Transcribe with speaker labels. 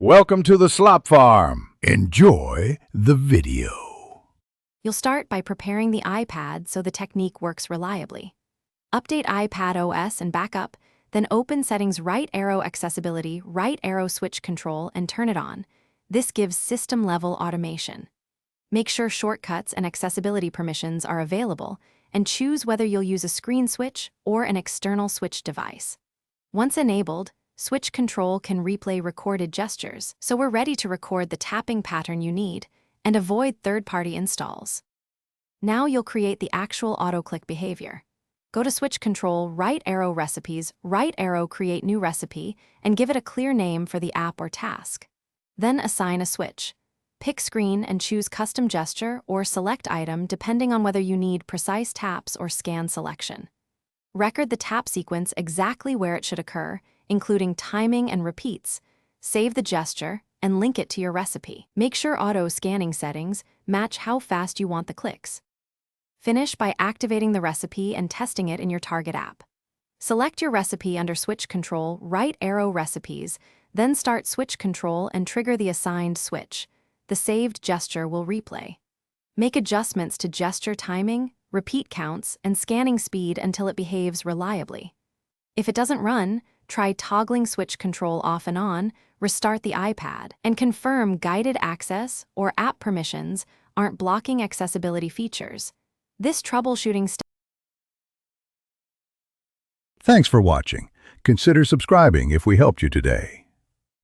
Speaker 1: Welcome to the Slop Farm. Enjoy the video.
Speaker 2: You'll start by preparing the iPad so the technique works reliably. Update iPad OS and backup, then open Settings, right arrow Accessibility, right arrow Switch Control, and turn it on. This gives system-level automation. Make sure shortcuts and accessibility permissions are available, and choose whether you'll use a screen switch or an external switch device. Once enabled, Switch Control can replay recorded gestures, so we're ready to record the tapping pattern you need and avoid third-party installs. Now you'll create the actual auto-click behavior. Go to Switch Control, right arrow Recipes, right arrow Create New Recipe, and give it a clear name for the app or task. Then assign a switch. Pick Screen and choose Custom Gesture or Select Item depending on whether you need precise taps or scan selection. Record the tap sequence exactly where it should occur, including timing and repeats. Save the gesture and link it to your recipe. Make sure auto scanning settings match how fast you want the clicks. Finish by activating the recipe and testing it in your target app. Select your recipe under Switch Control, right arrow Recipes, then start Switch Control and trigger the assigned switch. The saved gesture will replay. Make adjustments to gesture timing, repeat counts, and scanning speed until it behaves reliably. If it doesn't run, try toggling Switch Control off and on, restart the iPad, and confirm guided access or app permissions aren't blocking accessibility features. This troubleshooting step.
Speaker 1: Thanks for watching. Consider subscribing if we helped you today.